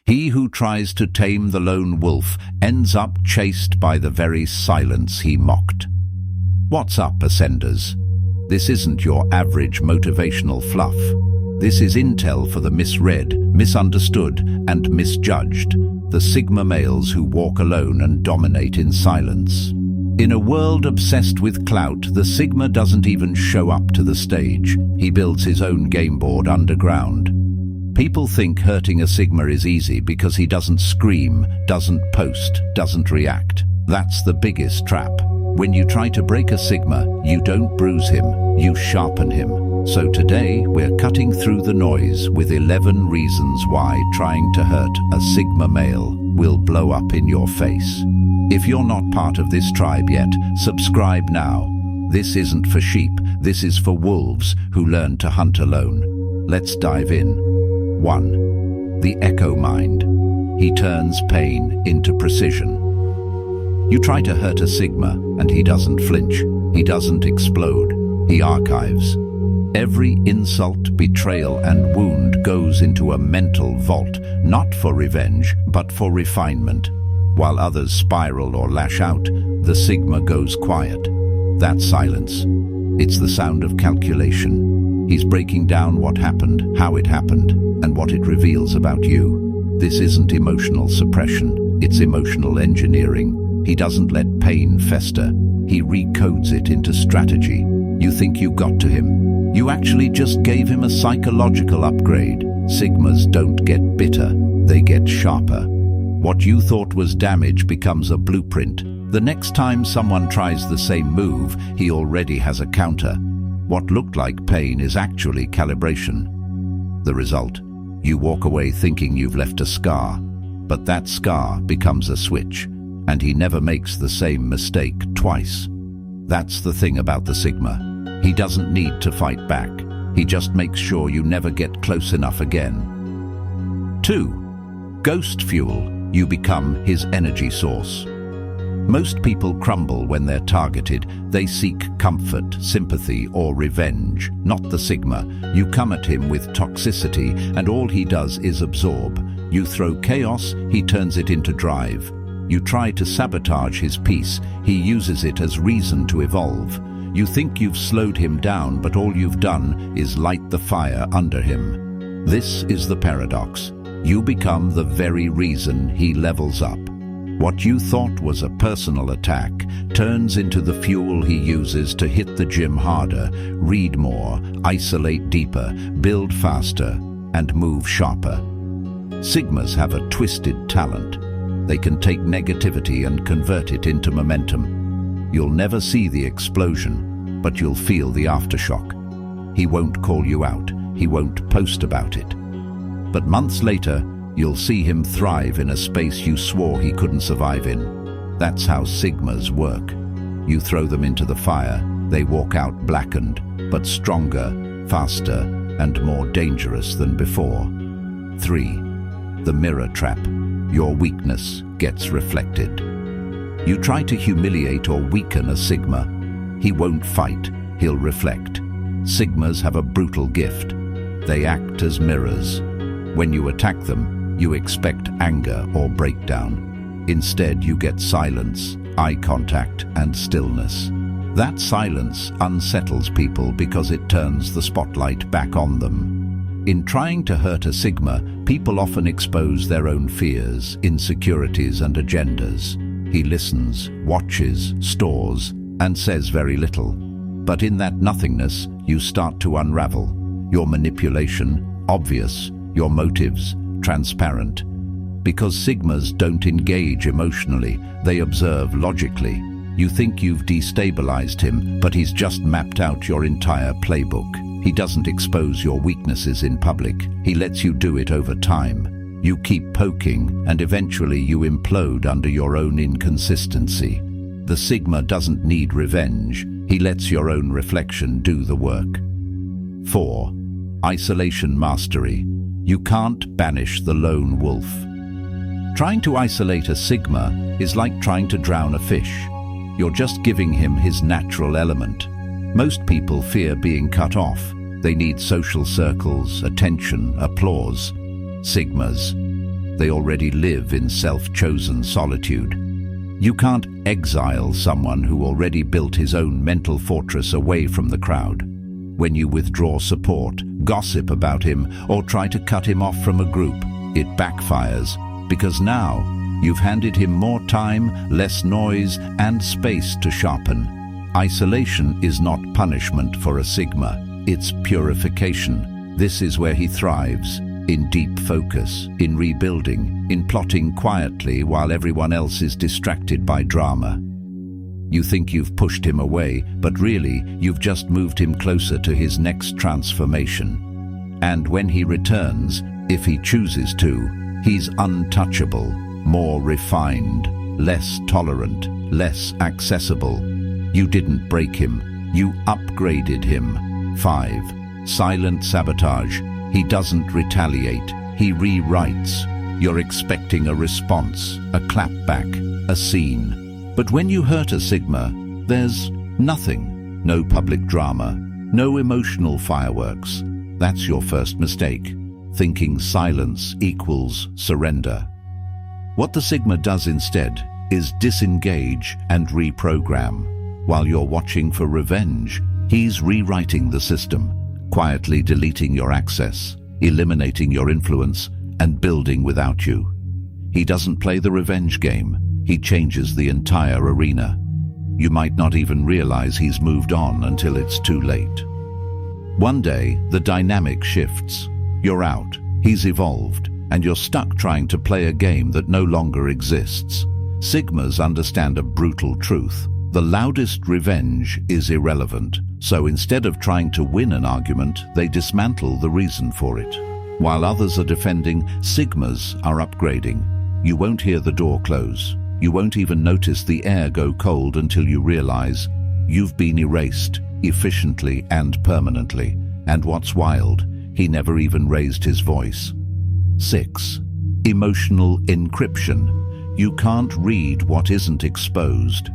He who tries to tame the lone wolf ends up chased by the very silence he mocked. What's up, Ascenders? This isn't your average motivational fluff. This is intel for the misread, misunderstood, and misjudged, the Sigma males who walk alone and dominate in silence. In a world obsessed with clout, the Sigma doesn't even show up to the stage. He builds his own game board underground. People think hurting a Sigma is easy because he doesn't scream, doesn't post, doesn't react. That's the biggest trap. When you try to break a Sigma, you don't bruise him, you sharpen him. So today, we're cutting through the noise with 11 reasons why trying to hurt a Sigma male will blow up in your face. If you're not part of this tribe yet, subscribe now. This isn't for sheep, this is for wolves who learn to hunt alone. Let's dive in. 1. The Echo Mind. He turns pain into precision. You try to hurt a Sigma, and he doesn't flinch. He doesn't explode. He archives. Every insult, betrayal, and wound goes into a mental vault, not for revenge, but for refinement. While others spiral or lash out, the Sigma goes quiet. That's silence. It's the sound of calculation. He's breaking down what happened, how it happened, and what it reveals about you. This isn't emotional suppression, it's emotional engineering. He doesn't let pain fester. He recodes it into strategy. You think you got to him. You actually just gave him a psychological upgrade. Sigmas don't get bitter, they get sharper. What you thought was damage becomes a blueprint. The next time someone tries the same move, he already has a counter. What looked like pain is actually calibration. The result, you walk away thinking you've left a scar, but that scar becomes a switch, and he never makes the same mistake twice. That's the thing about the Sigma. He doesn't need to fight back. He just makes sure you never get close enough again. 2. Ghost fuel. You become his energy source. Most people crumble when they're targeted. They seek comfort, sympathy, or revenge, not the Sigma. You come at him with toxicity, and all he does is absorb. You throw chaos, he turns it into drive. You try to sabotage his peace, he uses it as reason to evolve. You think you've slowed him down, but all you've done is light the fire under him. This is the paradox. You become the very reason he levels up. What you thought was a personal attack turns into the fuel he uses to hit the gym harder, read more, isolate deeper, build faster, and move sharper. Sigmas have a twisted talent. They can take negativity and convert it into momentum. You'll never see the explosion, but you'll feel the aftershock. He won't call you out. He won't post about it. But months later, you'll see him thrive in a space you swore he couldn't survive in. That's how Sigmas work. You throw them into the fire, they walk out blackened, but stronger, faster, and more dangerous than before. 3. The mirror trap. Your weakness gets reflected. You try to humiliate or weaken a Sigma. He won't fight, he'll reflect. Sigmas have a brutal gift. They act as mirrors. When you attack them, you expect anger or breakdown. Instead, you get silence, eye contact, and stillness. That silence unsettles people because it turns the spotlight back on them. In trying to hurt a Sigma, people often expose their own fears, insecurities, and agendas. He listens, watches, stores, and says very little. But in that nothingness, you start to unravel. Your manipulation, obvious. Your motives, transparent. Because Sigmas don't engage emotionally, they observe logically. You think you've destabilized him, but he's just mapped out your entire playbook. He doesn't expose your weaknesses in public. He lets you do it over time. You keep poking, and eventually you implode under your own inconsistency. The Sigma doesn't need revenge. He lets your own reflection do the work. 4. Isolation mastery. You can't banish the lone wolf. Trying to isolate a Sigma is like trying to drown a fish. You're just giving him his natural element. Most people fear being cut off. They need social circles, attention, applause. Sigmas, They already live in self-chosen solitude. You can't exile someone who already built his own mental fortress away from the crowd. When you withdraw support, gossip about him, or try to cut him off from a group, it backfires, because now you've handed him more time, less noise, and space to sharpen. Isolation is not punishment for a Sigma, it's purification. This is where he thrives, in deep focus, in rebuilding, in plotting quietly while everyone else is distracted by drama. You think you've pushed him away, but really, you've just moved him closer to his next transformation. And when he returns, if he chooses to, he's untouchable, more refined, less tolerant, less accessible. You didn't break him, you upgraded him. 5. Silent sabotage. He doesn't retaliate, he rewrites. You're expecting a response, a clapback, a scene. But when you hurt a Sigma, there's nothing. No public drama, no emotional fireworks. That's your first mistake, thinking silence equals surrender. What the Sigma does instead is disengage and reprogram. While you're watching for revenge, he's rewriting the system, quietly deleting your access, eliminating your influence, and building without you. He doesn't play the revenge game. He changes the entire arena. You might not even realize he's moved on until it's too late. One day, the dynamic shifts. You're out, he's evolved, and you're stuck trying to play a game that no longer exists. Sigmas understand a brutal truth. The loudest revenge is irrelevant, so instead of trying to win an argument, they dismantle the reason for it. While others are defending, Sigmas are upgrading. You won't hear the door close. You won't even notice the air go cold until you realize you've been erased, efficiently and permanently. And what's wild, he never even raised his voice. 6. Emotional encryption. You can't read what isn't exposed.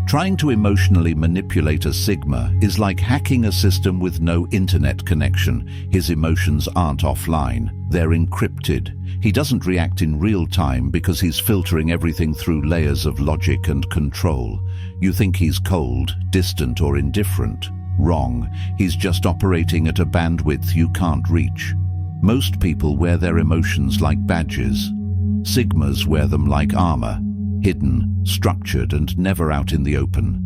Trying to emotionally manipulate a Sigma is like hacking a system with no internet connection. His emotions aren't offline, they're encrypted. He doesn't react in real time because he's filtering everything through layers of logic and control. You think he's cold, distant, or indifferent. Wrong. He's just operating at a bandwidth you can't reach. Most people wear their emotions like badges. Sigmas wear them like armor. Hidden, structured, and never out in the open.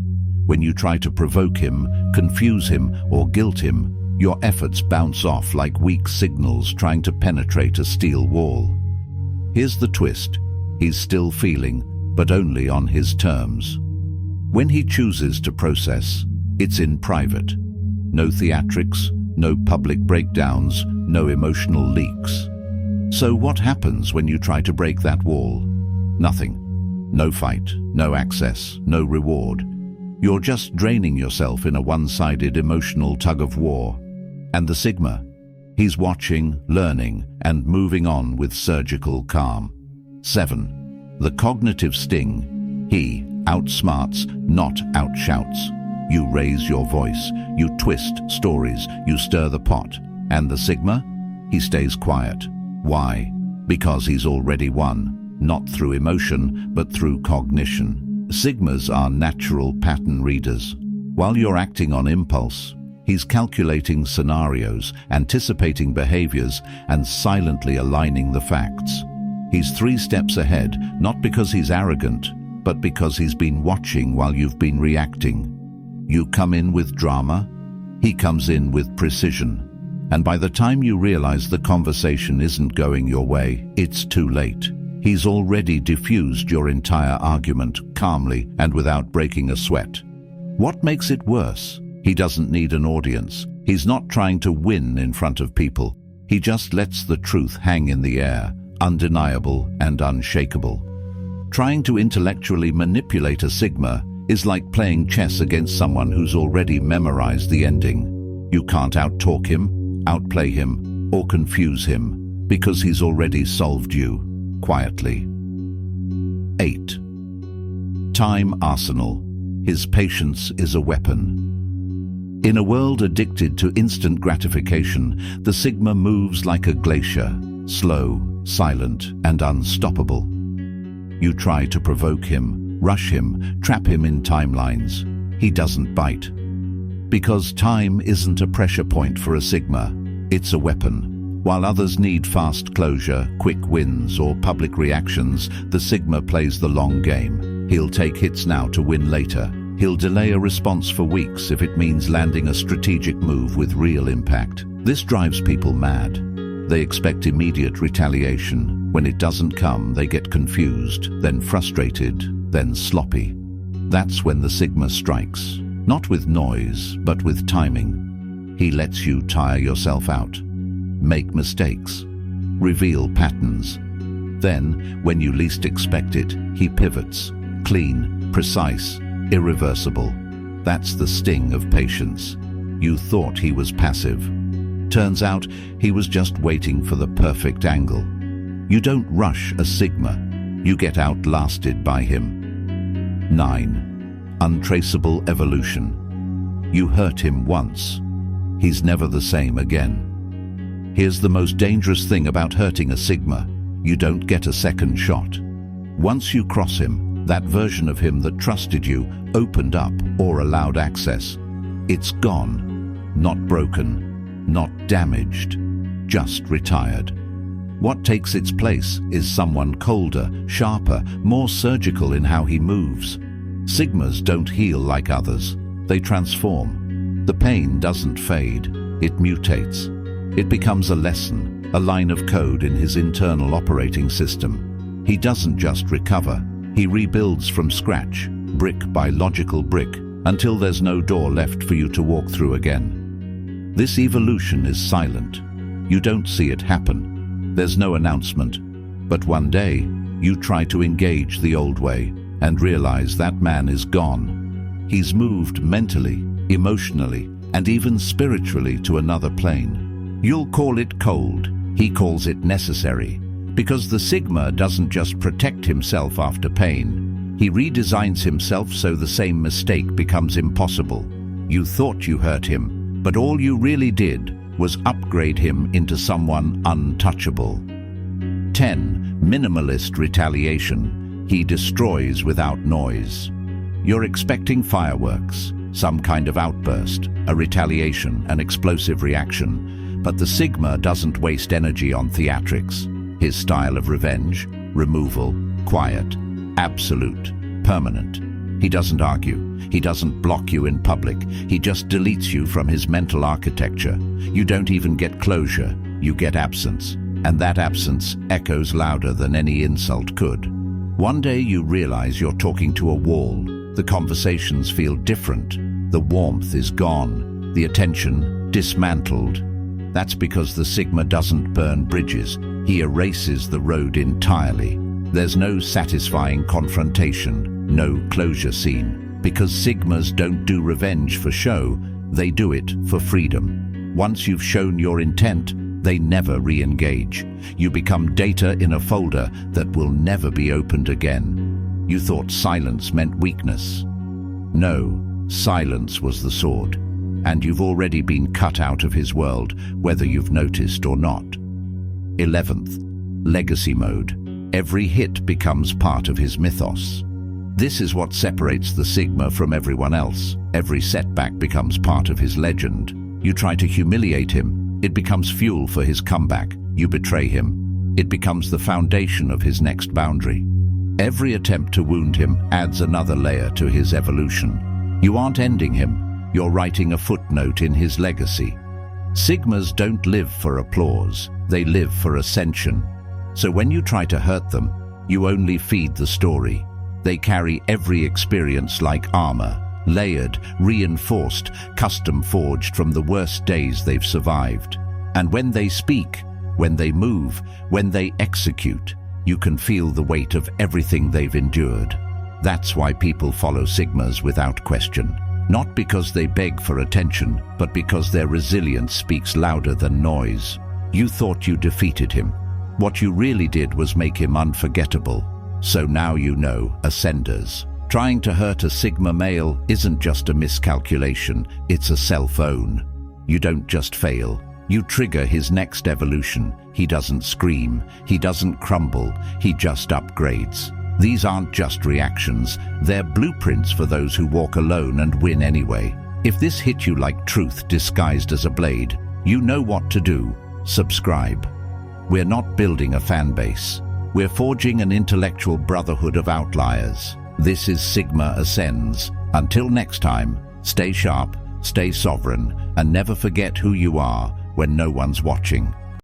When you try to provoke him, confuse him, or guilt him, your efforts bounce off like weak signals trying to penetrate a steel wall. Here's the twist. He's still feeling, but only on his terms. When he chooses to process, it's in private. No theatrics, no public breakdowns, no emotional leaks. So what happens when you try to break that wall? Nothing. No fight, no access, no reward. You're just draining yourself in a one-sided emotional tug-of-war. And the Sigma? He's watching, learning, and moving on with surgical calm. 7. The cognitive sting. He outsmarts, not outshouts. You raise your voice, you twist stories, you stir the pot. And the Sigma? He stays quiet. Why? Because he's already won. Not through emotion, but through cognition. Sigmas are natural pattern readers. While you're acting on impulse, he's calculating scenarios, anticipating behaviors, and silently aligning the facts. He's 3 steps ahead, not because he's arrogant, but because he's been watching while you've been reacting. You come in with drama, he comes in with precision. And by the time you realize the conversation isn't going your way, it's too late. He's already diffused your entire argument calmly and without breaking a sweat. What makes it worse? He doesn't need an audience. He's not trying to win in front of people. He just lets the truth hang in the air, undeniable and unshakable. Trying to intellectually manipulate a Sigma is like playing chess against someone who's already memorized the ending. You can't out-talk him, outplay him, or confuse him, because he's already solved you. Quietly. 8. Time arsenal. His patience is a weapon. In a world addicted to instant gratification, the Sigma moves like a glacier, slow, silent and unstoppable. You try to provoke him, rush him, trap him in timelines. He doesn't bite. Because time isn't a pressure point for a Sigma, it's a weapon. While others need fast closure, quick wins, or public reactions, the Sigma plays the long game. He'll take hits now to win later. He'll delay a response for weeks if it means landing a strategic move with real impact. This drives people mad. They expect immediate retaliation. When it doesn't come, they get confused, then frustrated, then sloppy. That's when the Sigma strikes. Not with noise, but with timing. He lets you tire yourself out, make mistakes, reveal patterns. Then, when you least expect it, he pivots. Clean, precise, irreversible. That's the sting of patience. You thought he was passive. Turns out he was just waiting for the perfect angle. You don't rush a Sigma. You get outlasted by him. 9. Untraceable evolution. You hurt him once. He's never the same again. Here's the most dangerous thing about hurting a Sigma. You don't get a second shot. Once you cross him, that version of him that trusted you, opened up, or allowed access, it's gone. Not broken, not damaged, just retired. What takes its place is someone colder, sharper, more surgical in how he moves. Sigmas don't heal like others. They transform. The pain doesn't fade. It mutates. It becomes a lesson, a line of code in his internal operating system. He doesn't just recover. He rebuilds from scratch, brick by logical brick, until there's no door left for you to walk through again. This evolution is silent. You don't see it happen. There's no announcement. But one day, you try to engage the old way and realize that man is gone. He's moved mentally, emotionally, and even spiritually to another plane. You'll call it cold. He calls it necessary. Because the Sigma doesn't just protect himself after pain. He redesigns himself so the same mistake becomes impossible. You thought you hurt him, but all you really did was upgrade him into someone untouchable. 10. Minimalist retaliation. He destroys without noise. You're expecting fireworks, some kind of outburst, a retaliation, an explosive reaction. But the Sigma doesn't waste energy on theatrics. His style of revenge, removal, quiet, absolute, permanent. He doesn't argue. He doesn't block you in public. He just deletes you from his mental architecture. You don't even get closure. You get absence. And that absence echoes louder than any insult could. One day you realize you're talking to a wall. The conversations feel different. The warmth is gone. The attention dismantled. That's because the Sigma doesn't burn bridges. He erases the road entirely. There's no satisfying confrontation, no closure scene. Because Sigmas don't do revenge for show, they do it for freedom. Once you've shown your intent, they never re-engage. You become data in a folder that will never be opened again. You thought silence meant weakness. No, silence was the sword. And you've already been cut out of his world, whether you've noticed or not. 11th, legacy mode. Every hit becomes part of his mythos. This is what separates the Sigma from everyone else. Every setback becomes part of his legend. You try to humiliate him, it becomes fuel for his comeback. You betray him, it becomes the foundation of his next boundary. Every attempt to wound him adds another layer to his evolution. You aren't ending him. You're writing a footnote in his legacy. Sigmas don't live for applause, they live for ascension. So when you try to hurt them, you only feed the story. They carry every experience like armor, layered, reinforced, custom forged from the worst days they've survived. And when they speak, when they move, when they execute, you can feel the weight of everything they've endured. That's why people follow Sigmas without question. Not because they beg for attention, but because their resilience speaks louder than noise. You thought you defeated him. What you really did was make him unforgettable. So now you know, ascenders. Trying to hurt a Sigma male isn't just a miscalculation, it's a self-own. You don't just fail, You trigger his next evolution. He doesn't scream, he doesn't crumble, he just upgrades. These aren't just reactions, they're blueprints for those who walk alone and win anyway. If this hit you like truth disguised as a blade, you know what to do. Subscribe. We're not building a fan base. We're forging an intellectual brotherhood of outliers. This is Sigma Ascends. Until next time, stay sharp, stay sovereign, and never forget who you are when no one's watching.